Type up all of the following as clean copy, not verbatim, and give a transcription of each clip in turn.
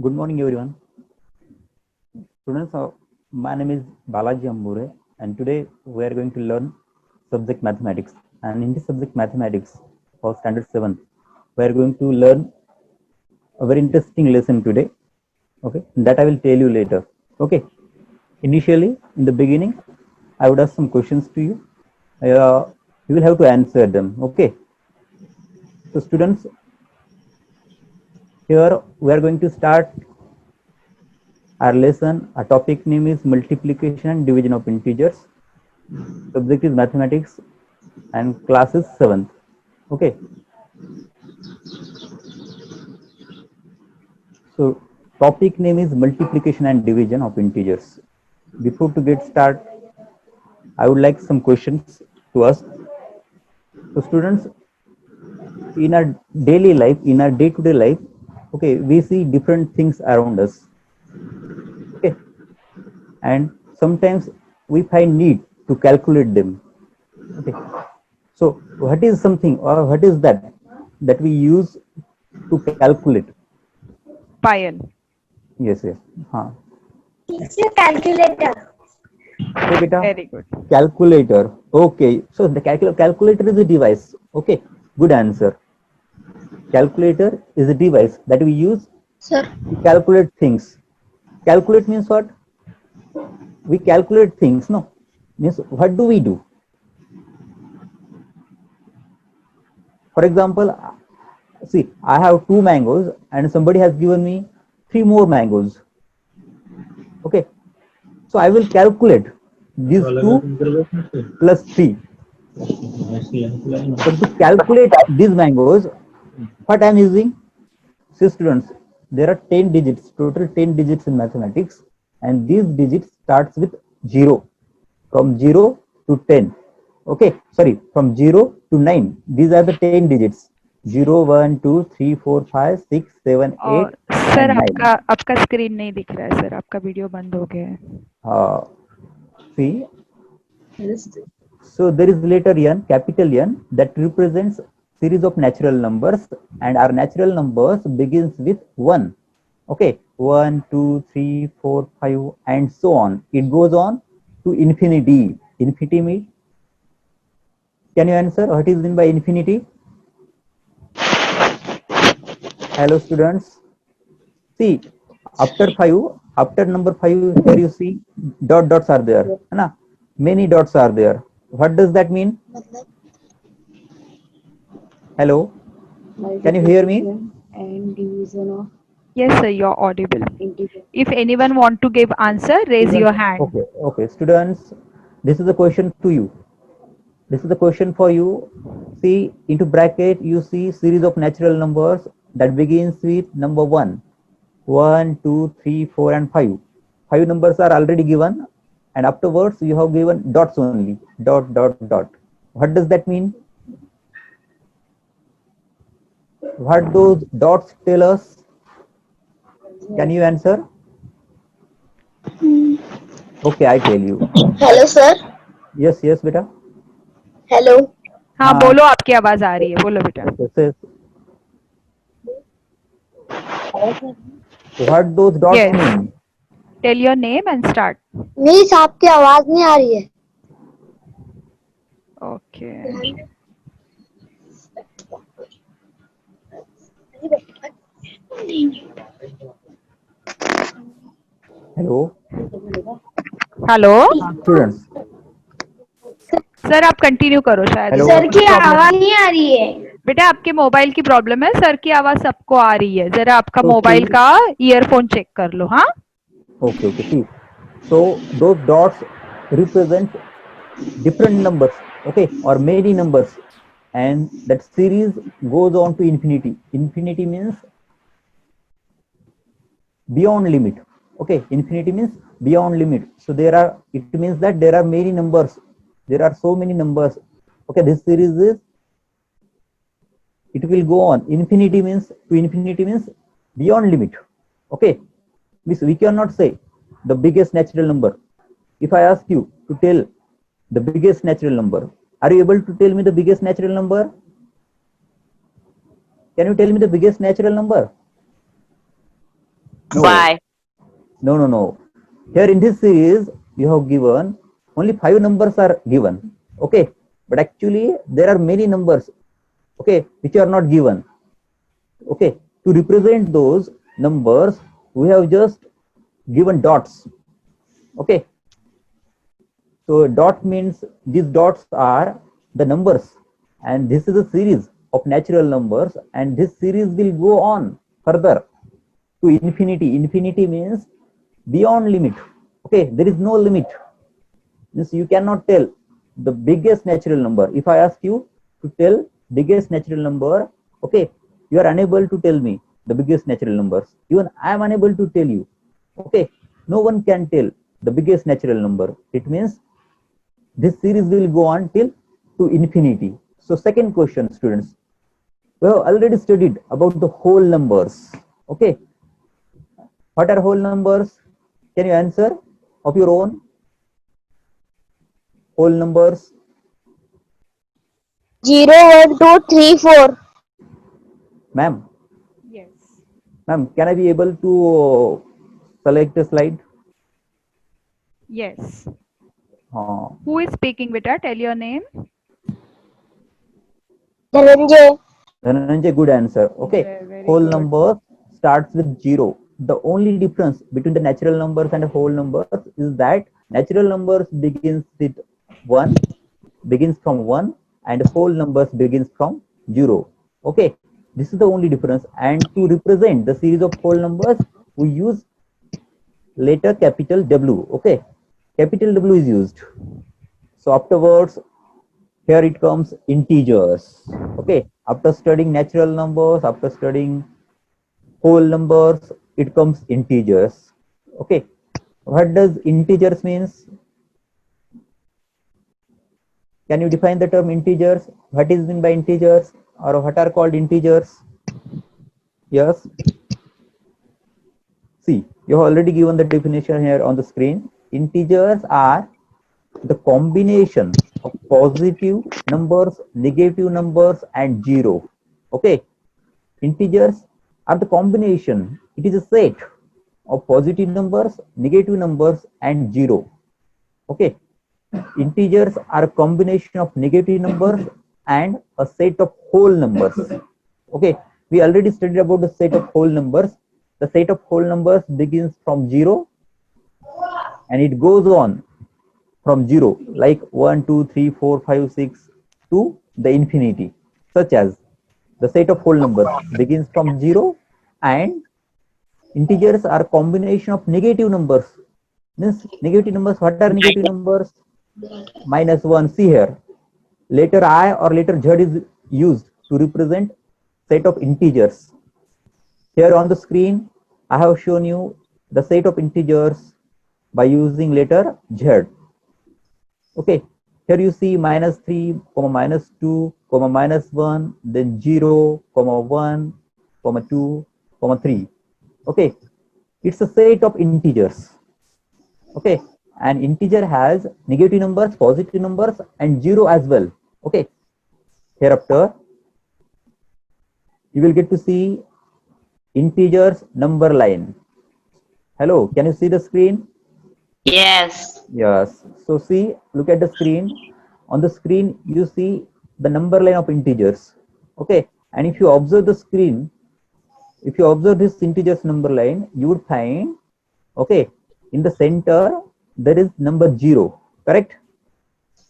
Good morning, everyone. Students, my name is Balaji Ambure, and today we are going to learn subject mathematics. And in this subject mathematics for standard 7, we are going to learn a very interesting lesson today. Okay, that I will tell you later. Okay, initially, in the beginning, I would ask some questions to you. You will have to answer them. Okay, so students, here we are going to start our lesson. Our topic name is multiplication and division of integers. Subject is mathematics and class is 7th. Okay. So topic name is multiplication and division of integers. Before to get start, I would like some questions to ask. So students, in our daily life, in our day-to-day life, okay, we see different things around us. Okay. And sometimes we find need to calculate them. Okay. So what is something or what is that we use to calculate? Pile. Yes, yes. Huh. Teacher, calculator. Hey, beta. Very good. Calculator. Okay. So the calculator is a device. Okay. Good answer. Calculator is a device that we use Sir. to calculate things. Calculate means what? We calculate things. No. Means what do we do? For example, see, I have 2 mangoes and somebody has given me 3 more mangoes. Okay. So I will calculate these 2 plus 3. But to calculate these mangoes, what I am using? See students, there are 10 digits, total 10 digits in mathematics, and these digits starts with 0, from 0 to 10. Okay, sorry, from 0 to 9. These are the 10 digits. 0, 1, 2, 3, 4, 5, 6, 7, 8, और sir and 9. आपका screen नहीं दिख रहा है sir, आपका video बंद हो गया है. See, so there is letter N, capital N, that represents series of natural numbers, and our natural numbers begins with 1. Okay, 1, 2, 3, 4, 5, and so on. It goes on to infinity. Infinity means, can you answer what is meant by infinity? Hello students. See, after 5, after number 5, here you see dots are there. Na? Many dots are there. What does that mean? Hello, can you hear me? And division of Yes sir, you're audible. integer. If anyone want to give answer, raise your hand. Okay, okay, students, this is a question to you. This is the question for you. See, into bracket, you see series of natural numbers that begins with number 1. 1, 2, 3, 4, and 5. 5 numbers are already given, and afterwards you have given dots only. Dot, dot, dot. What does that mean? What those dots tell us? Can you answer? Okay, I tell you. Hello, sir. Yes, yes, beta. Hello. हाँ हाँ. बोलो, आपकी आवाज आ रही है, बोलो बेटा. Okay, so what those dots Yes. mean? Tell your name and start. Miss आपकी आवाज नहीं आ रही है. Okay. Hello, hello students. Sir, आप कंटिन्यू करो. शायद Hello. सर की आवाज नहीं आ रही है. बेटा आपके मोबाइल की प्रॉब्लम है, सर की आवाज सबको आ रही है. जरा आपका Okay. मोबाइल का ईयरफोन चेक कर लो. हाँ, Okay, okay. See, so those dots represent different numbers, okay, or many numbers, and that series goes on to infinity. Infinity means beyond limit. Okay, infinity means beyond limit. So it means that there are many numbers. There are so many numbers. Okay, this series is, it will go on. Infinity means beyond limit. Okay, we cannot say the biggest natural number. If I ask you to tell the biggest natural number, are you able to tell me the biggest natural number? Can you tell me the biggest natural number? No, Why? no. Here in this series, you have given only 5 numbers are given. Okay, but actually there are many numbers. Okay, which are not given. Okay, to represent those numbers, we have just given dots. Okay, so dot means these dots are the numbers, and this is a series of natural numbers, and this series will go on further to infinity. Infinity means beyond limit. Okay, there is no limit. Means you cannot tell the biggest natural number. If I ask you to tell biggest natural number, okay, you are unable to tell me the biggest natural numbers. Even I am unable to tell you. Okay, no one can tell the biggest natural number. It means this series will go on till to infinity. So second question, students, we have already studied about the whole numbers. Okay, what are whole numbers? Can you answer of your own? Whole numbers. 0, 1, 2, 3, 4. Ma'am, Yes. ma'am, can I be able to select a slide? Yes. Uh, Who is speaking, beta? Tell your name. Dhananjay. Dhananjay, good answer. Okay, Very whole good. number starts with 0. The only difference between the natural numbers and whole numbers is that natural numbers begins with 1, begins from 1, and whole numbers begins from 0. Okay, this is the only difference. And to represent the series of whole numbers, we use letter capital W. Okay, capital W is used. So afterwards, here it comes integers. Okay, after studying natural numbers, after studying whole numbers, it comes integers. Okay, what does integers means? Can you define the term integers? What is meant by integers, or what are called integers? Yes. See, you have already given the definition here on the screen. Integers are the combination of positive numbers, negative numbers, and 0. Okay, integers are the combination. It is a set of positive numbers, negative numbers, and 0. Okay, integers are a combination of negative numbers and a set of whole numbers. Okay, we already studied about the set of whole numbers. The set of whole numbers begins from 0 and it goes on from 0, like 1, 2, 3, 4, 5, 6 to the infinity, such as the set of whole numbers begins from 0, and integers are combination of negative numbers. Means negative numbers, what are negative numbers? -1. See here, letter I or letter Z is used to represent set of integers. Here on the screen, I have shown you the set of integers by using letter Z. Okay, here you see -3, -2, -1, then 0, 1, 2, 3. Okay, it's a set of integers. Okay, an integer has negative numbers, positive numbers, and 0 as well. Okay, hereafter you will get to see integers number line. Hello, can you see the screen? Yes. Yes. So see, look at the screen. On the screen, you see the number line of integers. Okay. And if you observe the screen, if you observe this integers number line, you would find, okay, in the center, there is number 0, correct?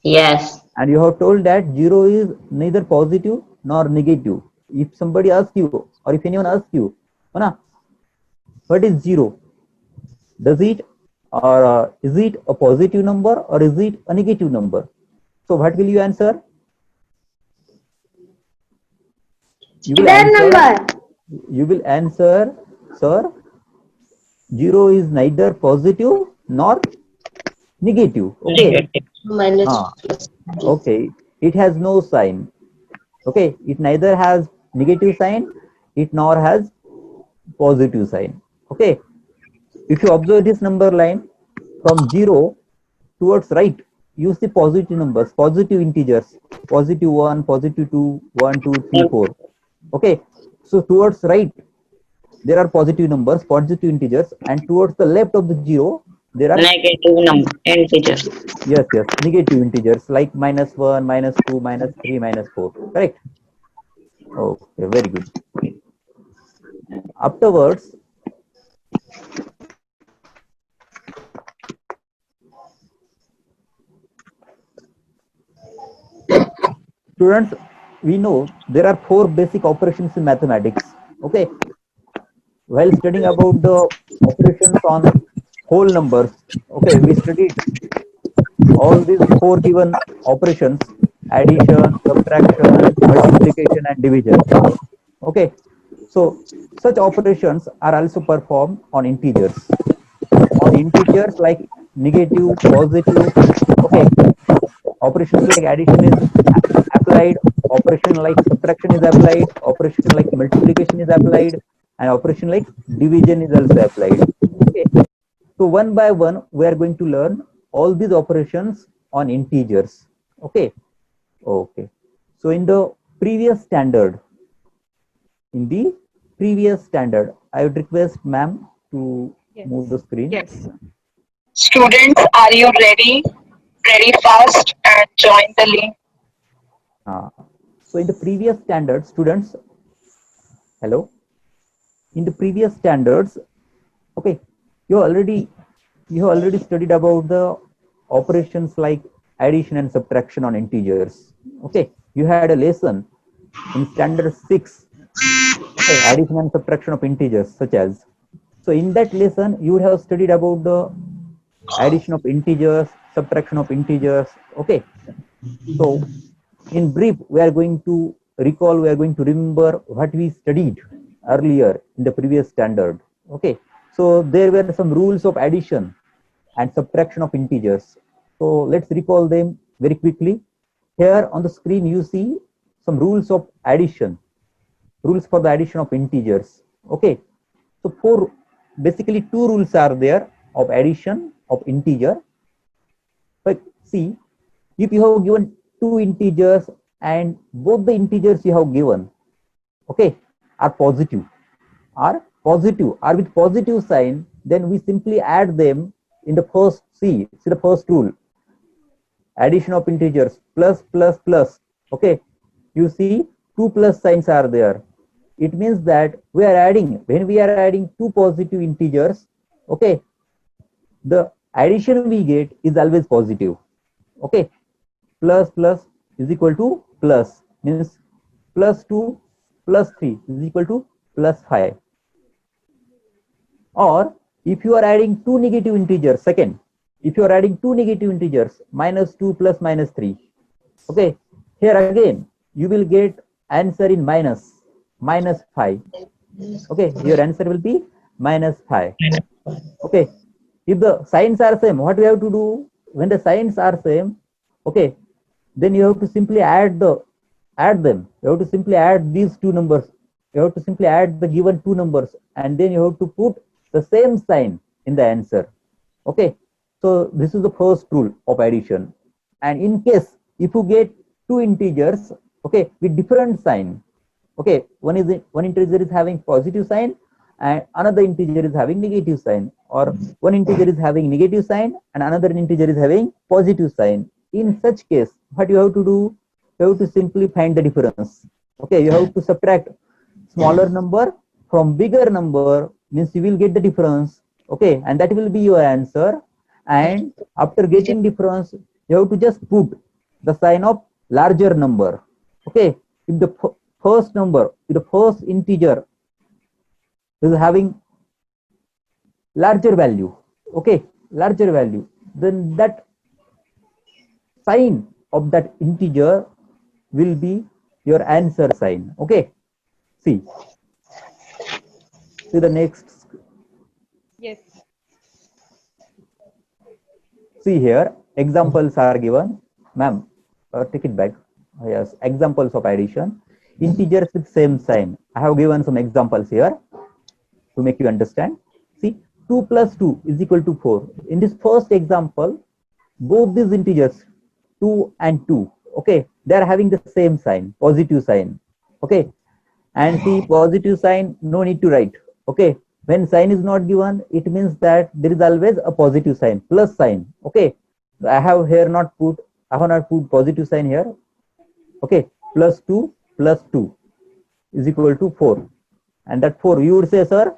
Yes. And you have told that 0 is neither positive nor negative. If somebody asks you, or if anyone asks you, Mana, what is 0? Does it or is it a positive number or is it a negative number? So what will you answer? You will answer, you will answer, sir, 0 is neither positive nor negative. Okay. Okay. It has no sign. Okay. It neither has negative sign, it nor has positive sign. Okay. If you observe this number line from 0 towards right, you see positive numbers, positive integers, positive 1, positive 2, 1, 2, 3, 4. Okay, so towards right, there are positive numbers, positive integers, and towards the left of the 0, there are Negative number integers. yes, negative integers like -1, -2, -3, -4. Correct? Okay, very good. Afterwards, students, we know there are 4 basic operations in mathematics. Okay, while studying about the operations on whole numbers, okay, we studied all these 4 given operations: addition, subtraction, multiplication, and division. Okay, so such operations are also performed on integers. On integers like negative, positive. Okay, operations like addition is applied, operation like subtraction is applied, operation like multiplication is applied, and operation like division is also applied. Okay, so one by one we are going to learn all these operations on integers. Okay, okay. So in the previous standard, I would request ma'am to move the screen. Yes. Students, are you ready? Ready fast and join the link. So in the previous standard, students, hello. In the previous standards, okay, you have already studied about the operations like addition and subtraction on integers. Okay, you had a lesson in standard 6. Okay, addition and subtraction of integers, such as. So in that lesson, you would have studied about the addition of integers, subtraction of integers. Okay, so in brief, we are going to remember what we studied earlier in the previous standard. Okay, so there were some rules of addition and subtraction of integers. So let's recall them very quickly. Here on the screen, you see some rules of addition, rules for the addition of integers. Okay, so basically 2 rules are there of addition of integer. But see, if you have given 2 integers and both the integers you have given, okay, are positive, are with positive sign, then we simply add them in the first. See the first rule, addition of integers, plus plus plus. Okay, you see 2 plus signs are there. It means that when we are adding 2 positive integers, okay, the addition we get is always positive. Okay, plus plus is equal to plus, means plus 2 plus 3 is equal to plus 5. Or if you are adding 2 negative integers, if you are adding 2 negative integers, -2 plus -3, okay, here again you will get answer in -5. Okay, your answer will be -5. Okay, if the signs are same, what we have to do when the signs are same? Okay, then you have to simply add them. You have to simply add these 2 numbers. You have to simply add the given 2 numbers, and then you have to put the same sign in the answer. Okay, so this is the first rule of addition. And in case if you get 2 integers, okay, with different sign, okay, one integer is having positive sign and another integer is having negative sign, or one integer is having negative sign and another integer is having positive sign. In such case, what you have to do? You have to simply find the difference. Okay, you have to subtract smaller number from bigger number, means you will get the difference. Okay, and that will be your answer. And after getting difference, you have to just put the sign of larger number. Okay, if the first integer is having larger value, okay, then that sign of that integer will be your answer sign. Okay, see the next. Yes. See here, examples are given. Ma'am, take it back. Yes, examples of addition. Integers with same sign. I have given some examples here to make you understand. See, 2 plus 2 is equal to 4. In this first example, both these integers, 2 and 2, okay, they are having the same sign, positive sign. Okay, and see, positive sign, no need to write. Okay, when sign is not given, it means that there is always a positive sign, plus sign. Okay, I have here not put, I have not put positive sign here. Okay, plus 2 is equal to 4, and that 4, you would say, sir,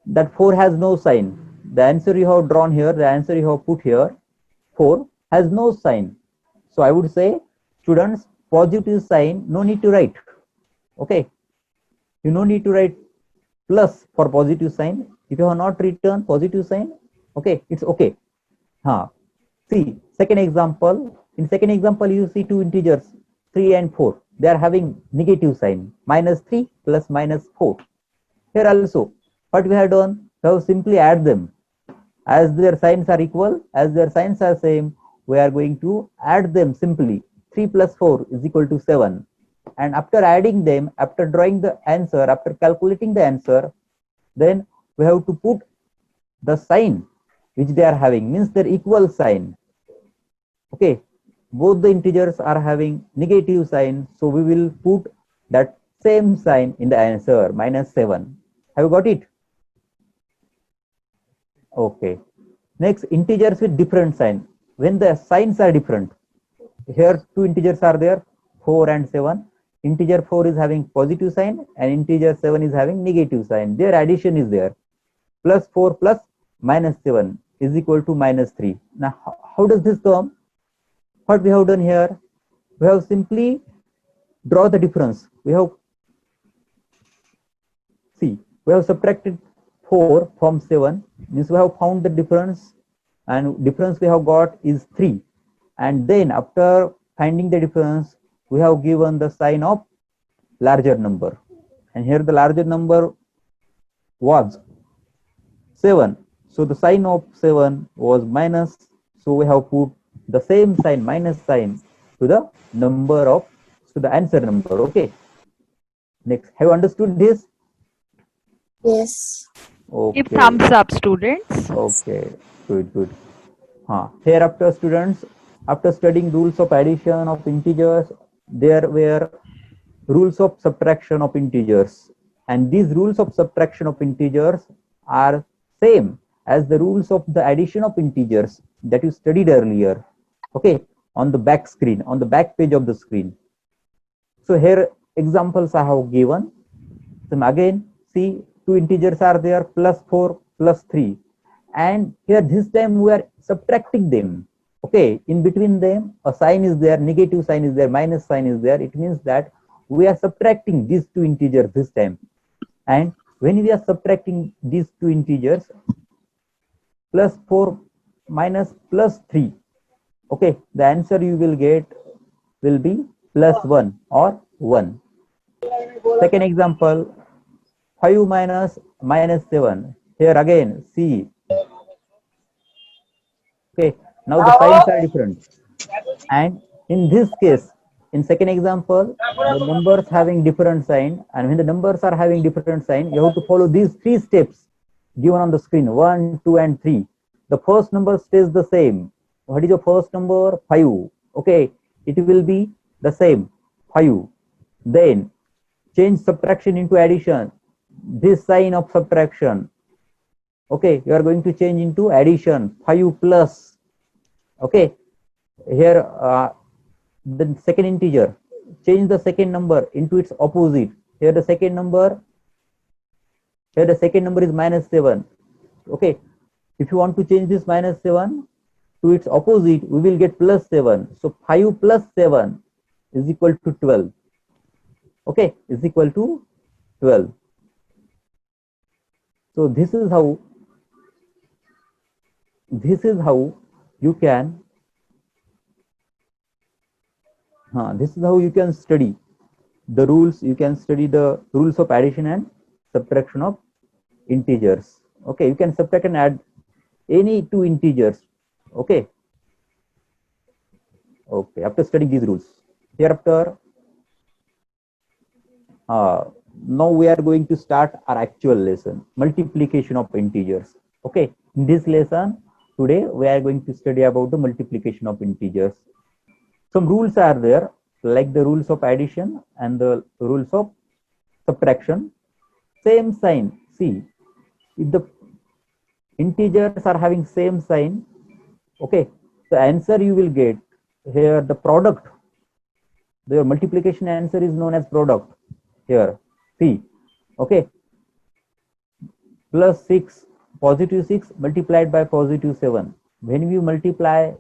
that 4 has no sign. The answer you have drawn here, the answer you have put here, 4 has no sign. So I would say, students, positive sign no need to write. Okay, you no need to write plus for positive sign. If you have not written positive sign, okay, it's okay. See, second example. In second example, you see two integers, 3 and 4. They are having negative sign, minus 3 plus minus 4. Here also, what we have done, we have simply add them. As their signs are equal, as their signs are same, we are going to add them simply. 3 plus 4 is equal to 7. And after adding them, after drawing the answer, after calculating the answer, then we have to put the sign which they are having, means their equal sign. Okay, both the integers are having negative sign, so we will put that same sign in the answer, minus 7. Have you got it? Okay. Next, integers with different sign. When the signs are different, here two integers are there, 4 and 7. Integer 4 is having positive sign and integer 7 is having negative sign. Their addition is there. Plus 4 plus minus 7 is equal to minus 3. Now, how does this come? What we have done here, we have simply draw the difference. We have, see, we have subtracted 4 from 7, means we have found the difference, and difference we have got is 3. And then after finding the difference, we have given the sign of larger number, and here the larger number was 7. So the sign of 7 was minus, so we have put the same sign, minus sign, to the number of, to the answer number. Okay, next, have you understood this? Yes. Okay. Give thumbs up, students. Okay, good. Hereafter, students, after studying rules of addition of integers, there were rules of subtraction of integers, and these rules of subtraction of integers are same as the rules of the addition of integers that you studied earlier. Okay, on the back screen, on the back page of the screen. So here examples I have given. So again, see, two integers are there, plus 4 plus 3, and here this time we are subtracting them. Okay, in between them a sign is there, negative sign is there, minus sign is there. It means that we are subtracting these two integers this time. And when we are subtracting these two integers, plus 4 minus plus 3, okay, the answer you will get will be plus 1 or 1. Second example, 5 minus minus 7. Here again, see. Okay, now the signs are different. And in this case, in second example, the numbers having different sign, and when the numbers are having different sign, you have to follow these 3 steps given on the screen, 1, 2, and 3. The first number stays the same. What is your first number? 5. Okay, it will be the same, 5. Then change subtraction into addition. This sign of subtraction, okay, you are going to change into addition, 5 plus. Okay, here the second integer, change the second number into its opposite. Here the second number is minus 7. Okay, if you want to change this minus 7 to its opposite, we will get plus 7. So 5 plus 7 is equal to 12. Okay, is equal to 12. So this is how you can study the rules. You can study the rules of addition and subtraction of integers. Okay, you can subtract and add any two integers. Okay, after studying these rules, hereafter now we are going to start our actual lesson, multiplication of integers. Okay, in this lesson today we are going to study about the multiplication of integers. Some rules are there, like the rules of addition and the rules of subtraction. Same sign, see, if the integers are having same sign, okay, the answer you will get here, the product, the multiplication answer is known as product here. See, okay, plus 6, positive 6 multiplied by positive 7. When we multiply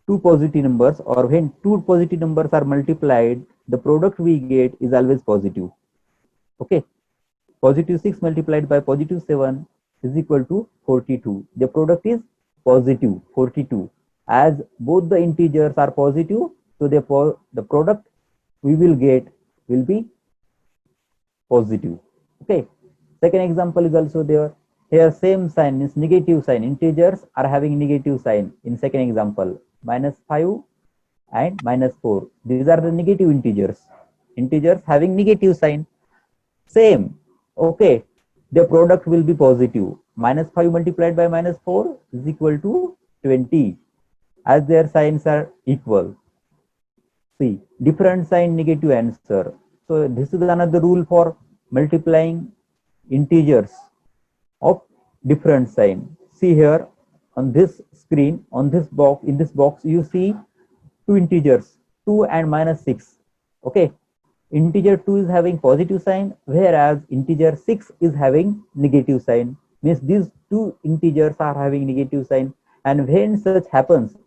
two positive numbers, or when two positive numbers are multiplied, the product we get is always positive. Okay, positive 6 multiplied by positive 7 is equal to 42. The product is positive 42. As both the integers are positive, so therefore the product we will get will be positive. Okay, second example is also there. Here same sign is negative sign. Integers are having negative sign in second example. -5 and -4. These are the negative integers. Integers having negative sign. Same. Okay. The product will be positive. -5 multiplied by -4 is equal to 20. As their signs are equal. See, different sign, negative answer. So this is another rule for multiplying integers of different sign. See here on this screen, on this box, in this box you see two integers, 2 and -6. Okay, integer 2 is having positive sign, whereas integer 6 is having negative sign. Means these two integers are having negative sign. And when such happens,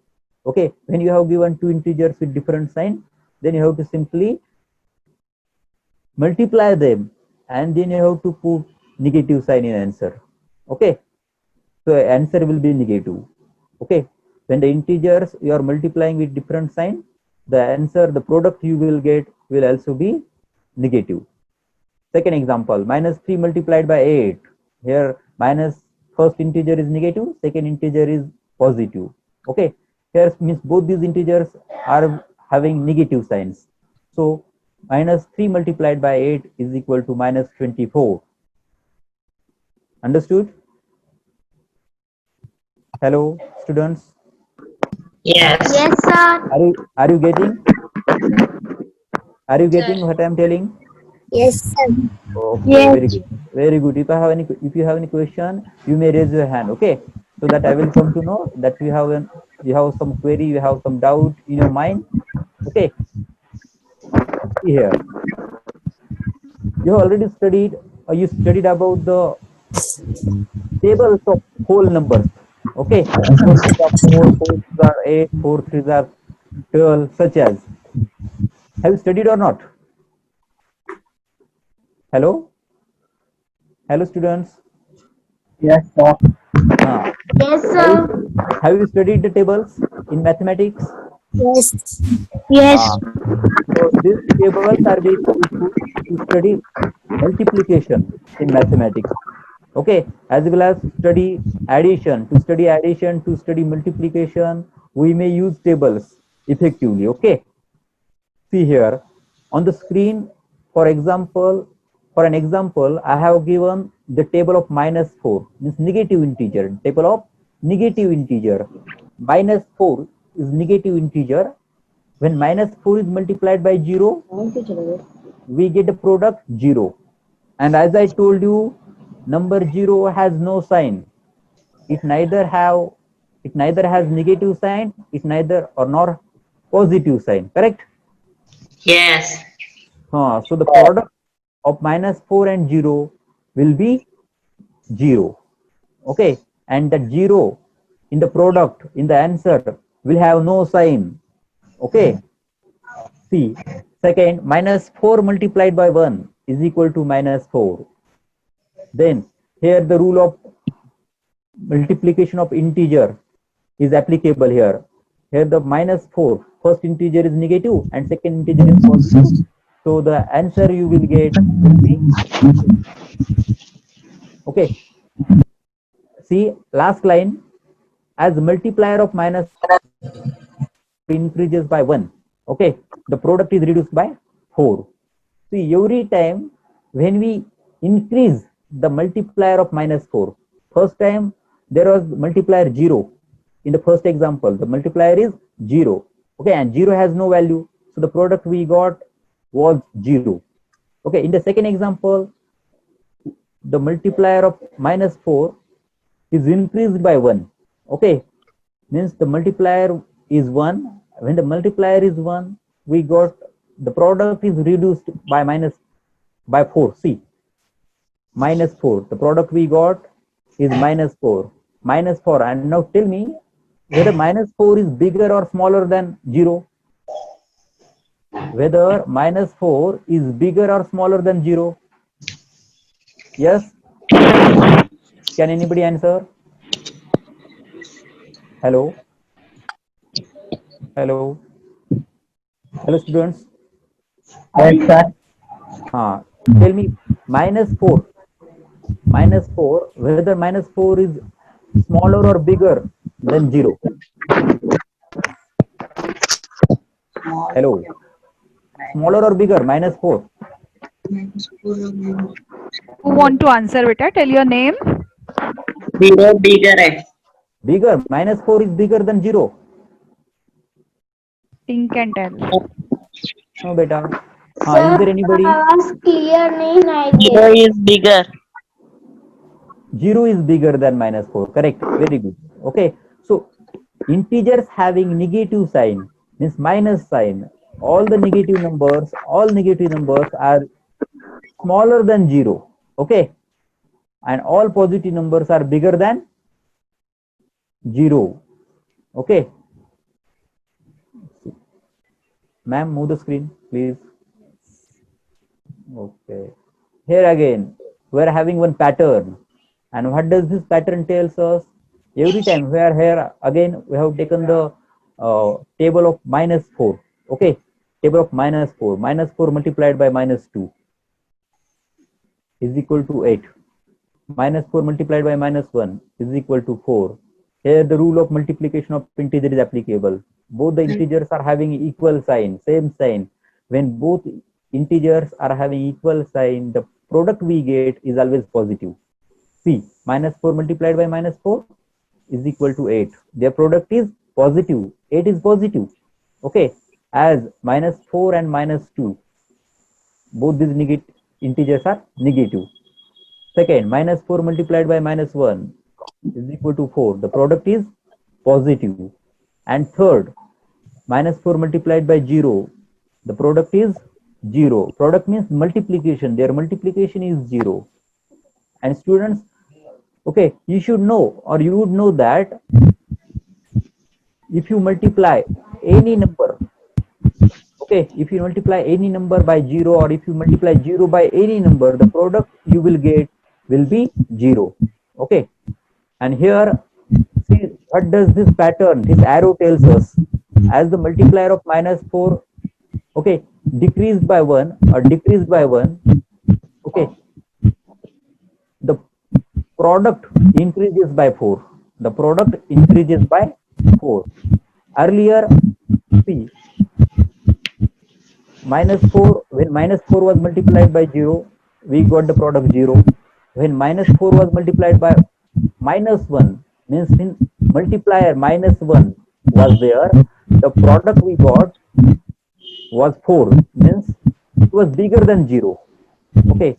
okay, when you have given two integers with different sign, then you have to simply multiply them, and then you have to put negative sign in answer. Okay, so answer will be negative. Okay, when the integers you are multiplying with different sign, the answer, the product you will get will also be negative. Second example, -3 multiplied by 8. Here minus first integer is negative, second integer is positive. Okay, here means both these integers are having negative signs. So -3 multiplied by 8 is equal to -24. Understood? Hello, students. Yes. Yes, sir. Are you getting? Are you getting what I am telling? Yes, sir. Okay, Yes. very good. Very good. If you have any question, you may raise your hand. Okay, so that I will come to know that you have some query, you have some doubt in your mind. Okay, see here. You have already studied, or you studied about the tables of whole numbers. Okay, 4 2s are 4, 4 2s are 8, 4 3s are 12, such as. Have you studied or not? Hello? Hello, students. Yes, sir. Yes, So sir. have you studied the tables in mathematics? Yes. Yes. So these tables are being useful to study multiplication in mathematics. Okay, as well as study addition. To study multiplication, we may use tables effectively. Okay, see here on the screen, for example, for an example, I have given the table of -4, means negative integer, table of negative integer. -4 is negative integer. When -4 is multiplied by 0, we get the product 0. And as I told you, number 0 has no sign. It neither has negative sign, it neither or nor positive sign. Correct? Yes. So the product of -4 and 0 will be 0. Okay, and that 0 in the product, in the answer, will have no sign. Okay, see, second, -4 multiplied by 1 is equal to -4. Then here the rule of multiplication of integer is applicable here. Here the -4, first integer is negative and second integer is positive. So the answer you will get will be, okay. See, last line, as multiplier of minus increases by 1, okay, the product is reduced by 4. See, every time when we increase the multiplier of -4, first time there was multiplier 0. In the first example, the multiplier is 0. Okay, and 0 has no value. So the product we got was 0. Okay, in the second example, the multiplier of minus 4 is increased by 1. Okay, means the multiplier is 1. When the multiplier is 1, we got the product is reduced by 4. See, minus 4. The product we got is minus 4. Minus 4. And now tell me whether minus 4 is bigger or smaller than 0. Whether minus 4 is bigger or smaller than 0. Yes? Can anybody answer? Hello? Hello? Hello, students? Yes, sir. Tell me minus 4. Minus 4, whether minus 4 is smaller or bigger than 0. Hello? Smaller or bigger? Minus 4. Who want to answer, beta? Tell your name. 0 bigger है. Bigger. Minus 4 is bigger than 0. Think and tell. No, beta. Is there anybody? आवाज clear नहीं आई 0 is bigger. 0 is bigger than minus 4. Correct. Very good. Okay. So, integers having negative sign means minus sign. All negative numbers are smaller than 0. Okay. And all positive numbers are bigger than 0. Okay. Ma'am, move the screen, please. Okay. Here again, we are having one pattern. And what does this pattern tells us? Every time we are here, again, we have taken the table of minus 4. Okay. Table of minus 4. Minus 4 multiplied by minus 2 is equal to 8. Minus 4 multiplied by minus 1 is equal to 4. Here the rule of multiplication of integer is applicable. Both the integers are having equal sign, same sign. When both integers are having equal sign, the product we get is always positive. See, minus 4 multiplied by minus 4 is equal to 8. Their product is positive. 8 is positive. Okay, as minus 4 and minus 2, both these integers are negative. Second, minus 4 multiplied by minus 1 is equal to 4. The product is positive. And third, minus 4 multiplied by 0, the product is 0. Product means multiplication. Their multiplication is 0. And students, okay, you should know, or you would know that if you multiply any number, okay, if you multiply any number by 0, or if you multiply 0 by any number, the product you will get will be 0. Okay. And here, see, what does this pattern, this arrow tells us? As the multiplier of minus 4, okay, decreased by 1 or decreased by 1, okay, the product increases by 4. The product increases by 4. Earlier, see, minus 4, when minus 4 was multiplied by 0, we got the product 0. When minus 4 was multiplied by minus 1, means in multiplier minus 1 was there, the product we got was 4, means it was bigger than 0. Okay.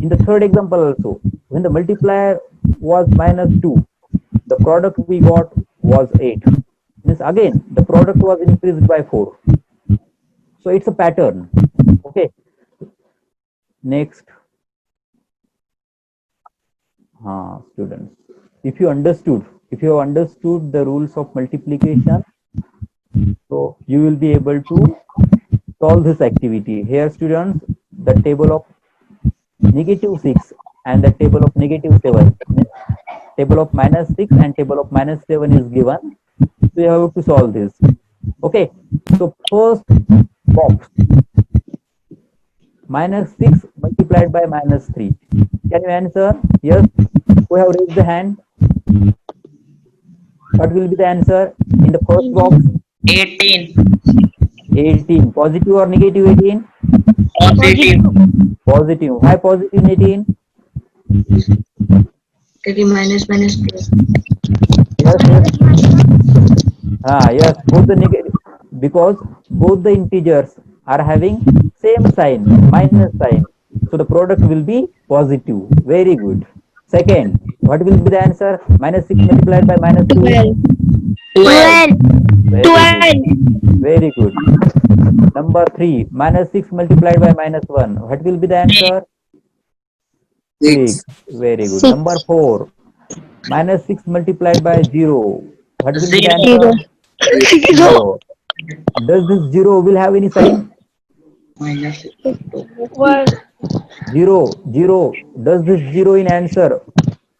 In the third example also, when the multiplier was minus 2, the product we got was 8. Means again, the product was increased by 4. So it's a pattern. Okay. Next. Students, if you have understood the rules of multiplication, so you will be able to solve this activity. Here, students, the table of negative 6 and the table of negative 7, table of minus 6 and table of minus 7 is given. So you have to solve this. Okay. So first box, minus 6 multiplied by minus 3. Can you answer? Yes, we have raised the hand. What will be the answer in the first box? 18. 18. Positive or negative 18? Positive. Positive. Why positive 18? Minus plus. Yes, yes. Yes, both the negative, because both the integers are having same sign, minus sign. So the product will be positive. Very good. Second, what will be the answer? Minus 6 multiplied by minus 2. 12. Very good. Very good. Number 3, minus 6 multiplied by minus 1. What will be the answer? 6. Very good. Number 4, minus 6 multiplied by 0. What will be the 0. answer? 0. Does this 0 will have any sign? Minus 0, 0. Does this 0 in answer?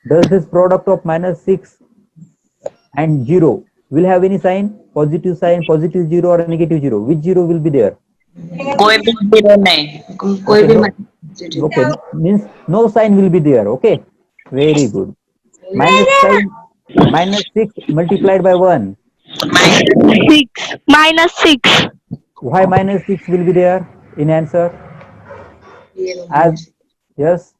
Does this product of minus 6 and 0 will have any sign? Positive sign, positive 0 or negative 0? Which 0 will be there? कोई भी 0 नहीं, कोई Okay, भी no, okay, means no sign will be there. Okay, very good. Minus sign, minus 6 multiplied by 1. minus 6. Why minus 6 will be there in answer? As yes,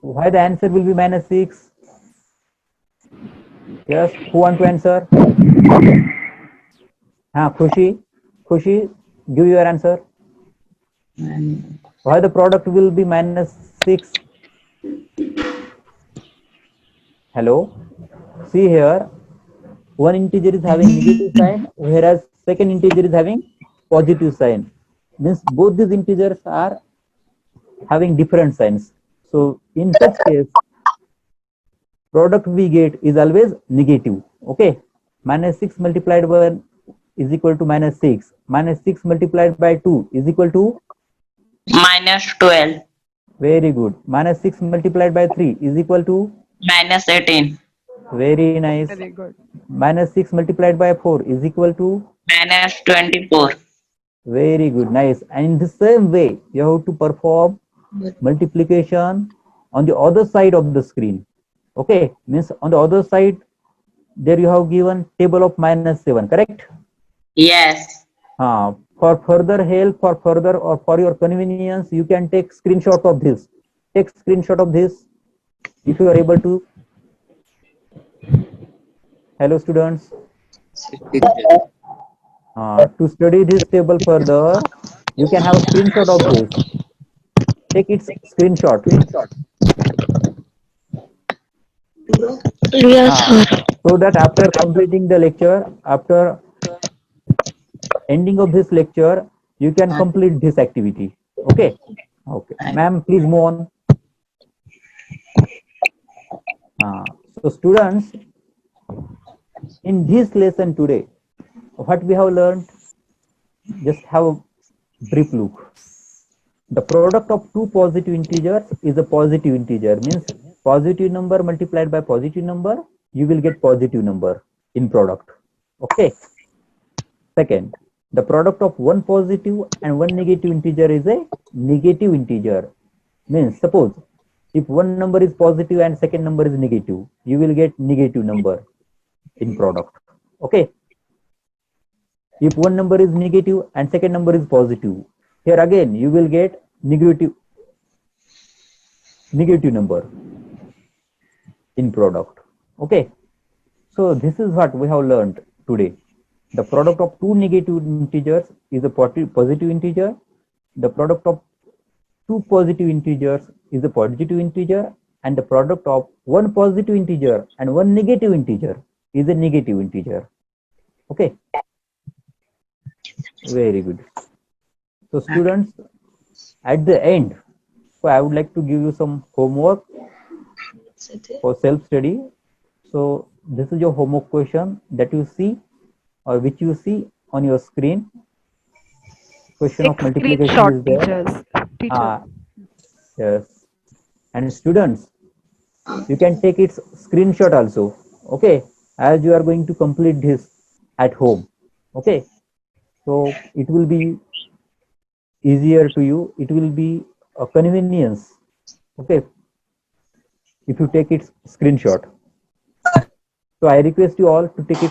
why the answer will be minus 6? Yes, who want to answer? Khushi, give your answer. Why the product will be minus 6? Hello, see here, one integer is having negative sign, whereas second integer is having positive sign. Means both these integers are having different signs. So in such case, product we get is always negative. Okay, minus 6 multiplied by 1 is equal to minus 6. Minus 6 multiplied by 2 is equal to minus 12. very good. Minus 6 multiplied by 3 is equal to minus 18. very nice. Very good. Minus 6 multiplied by 4 is equal to minus 24. very good, nice. And in the same way, you have to perform multiplication on the other side of the screen. Okay, means on the other side, there you have given table of minus 7, correct? Yes. For further help, for further or for your convenience, you can take screenshot of this. Take screenshot of this if you are able to. Hello students. To study this table further, you can have a screenshot of this. Take its screenshot. So that after completing the lecture, after ending of this lecture, you can complete this activity. Okay. Okay. Ma'am, please move on. So students, in this lesson today, what we have learned, just have a brief look. The product of two positive integers is a positive integer, means positive number multiplied by positive number, you will get positive number in product. Okay. Second, the product of one positive and one negative integer is a negative integer. Means suppose if one number is positive and second number is negative, you will get negative number in product. Okay. If one number is negative and second number is positive, here again you will get negative number in product. Okay. So this is what we have learned today. The product of two negative integers is a positive integer. The product of two positive integers is a positive integer, and the product of one positive integer and one negative integer is a negative integer. Okay. Very good. So students, at the end, so I would like to give you some homework for self-study. So this is your homework question that you see or which you see on your screen. Question of multiplication is there. Yes. And students, you can take its screenshot also. Okay. As you are going to complete this at home. Okay. So it will be easier to you. It will be a convenience. Okay. If you take its screenshot. So I request you all to take it